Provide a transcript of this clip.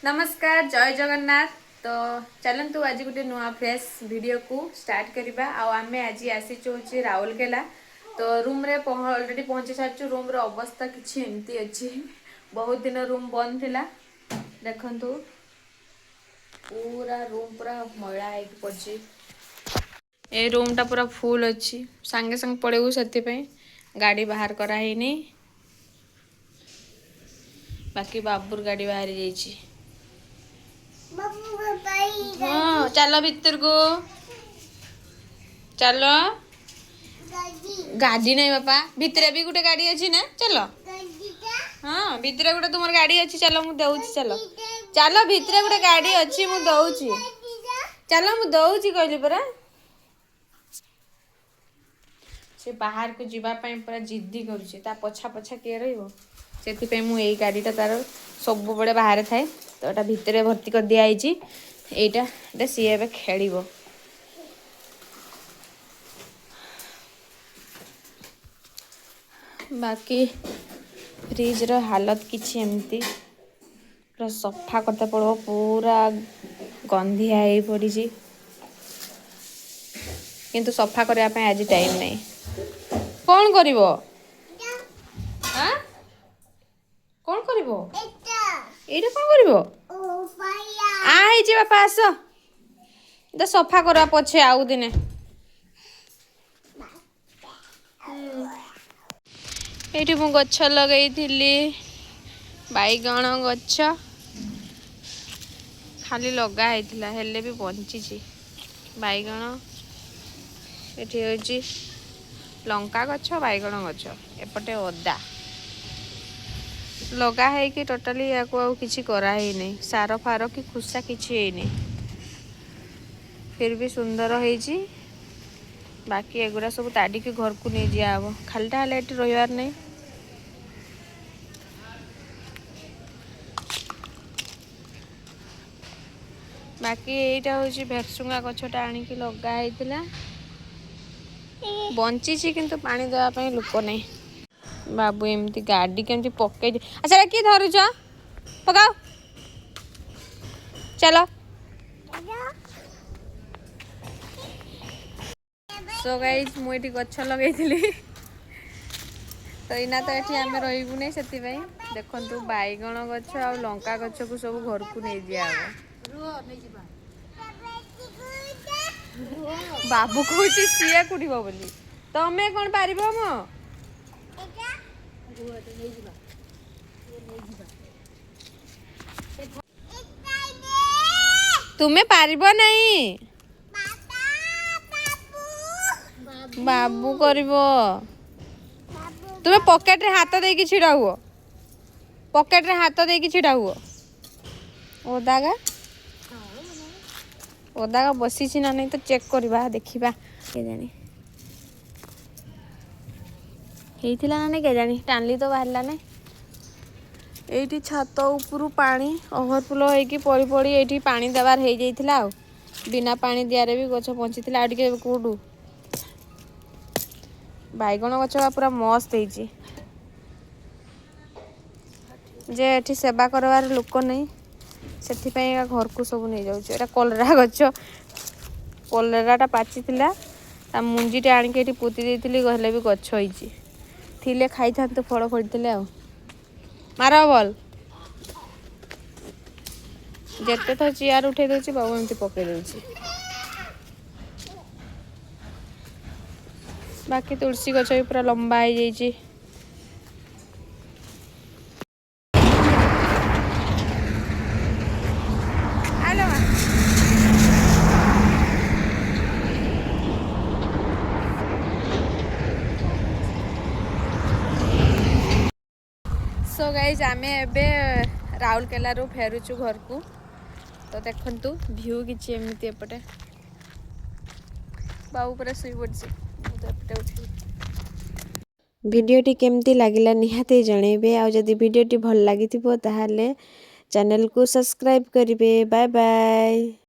नमस्कार जय जगन्नाथ। तो चलतु आज गोटे नुआ फ्रेश वीडियो को स्टार्ट करवा आम आज आसी राउरकेला। तो रूम रे ऑलरेडी पहुंची सारी रूम रो अवस्था किसी एमती अच्छी बहुत दिन रूम बंद थिला देखंतु पूरा रूम पूरा मैला पड़ी ए रूम टा पूरा फुल अच्छी सांगे सांगे पड़ेबू से गाड़ी बाहर कराई बाकी बाबूर गाड़ी बाहरी जाइए। हाँ चलो भीतर को चलो गाड़ी नहीं बापा भितर भी गोटे गाड़ी अच्छी ना चलो हाँ भितर गोटे तुम गाड़ी अच्छी चलो मुझे दौची चलो चलो भितर गोटे गाड़ी अच्छी मुझे दौची चलो मुझे दौची कहली परा से बाहर को जीवाई पूरा जिद्दी कर पछा पछा किए रही मुझे गाड़ीटा तार सब बड़े बाहर थाए तो यहाँ भितर भर्ती कर दिखाई यहाँ सी ए खेल बाकी फ्रिज रो हालत किछि एमती पूरा सफा करते पड़ो पूरा गंधिया हो पड़ी किंतु सफा करने आज टाइम नहीं कौन करिवो हाँ कौन करिवो एटा कौन करिवो आई जे बापा आस तो सफा करवा पछे आउ दिने ये मु गछ लगई बैगण गछ खाली लगा हेले भी बंची बैगण ये लंका गछ बैगण गछ एपटे अदा लगा है कि टोटाली या किसी कराई नहीं सार फार कि खुसा किसी नहीं फिर भी सुंदर होइछि बाकी एगुड़ा सब ताड़ी के घर को नहीं जाब खालीटा हेल्ले ये रही नहीं बाकी यहीटा हूँ भेरसुंगा गछटा आणिकी लगाई बंची किंतु पानी देवाई लोक नहीं बाबू एमती गाड़ी केमती पकई अच्छा किए धरुच पकाओ चलो सो गाइज मुझे गछ लगे तो इना तो ये आम रही नहीं से देखु बैगण गछ आ लंका गछ को सब घर को नहीं दिया बाबू कह सी कुड़ब बोली तमें कौन पार मो तुम्हें पार नहीं बाबू करिवो तुम्हें पॉकेट रे हाथ देकी छिड़ा हुओ पॉकेट रे हाथ देकी छिड़ा हुओ ओदागा ओदागा बसी ना नहीं तो चेक करवा देखा के जानी होता ना नहीं के जानी टाणली तो बाहरला ना ये छात उपरू पानी ओभरफ्लो होगी पड़ी पड़ी ये पानी देवार हो जाता आ बिना पानी दियारे भी गछ बंची कौटू बैगण गछ पूरा मस्त होती जे एठी सेवा करवार लोक नहीं से घर को सब नहीं जाऊँ कलरा गछ कलराटा पाची ता मुंजीटे आणिक पोती देती गले भी गछ होती थिले खाई था फल फड़ी आ मार बल जेते तो चेयर उठे दूसरी बाबू एमती पकई दूसरी बाकी तुलसी गछ भी पूरा लंबा हो जाइए सो गाइज आम एबे राउरकेला रू फेरुचु घर को तो देखंतु व्यू किछि एमती एपटे बाबू पूरा सुई पड़ी भिडियोटी केमती लागिला निहाती जनइबे आ जदि भिडियोटी भल लागिथिबो ताहाले चैनल को सब्सक्राइब करिवे बाय बाय।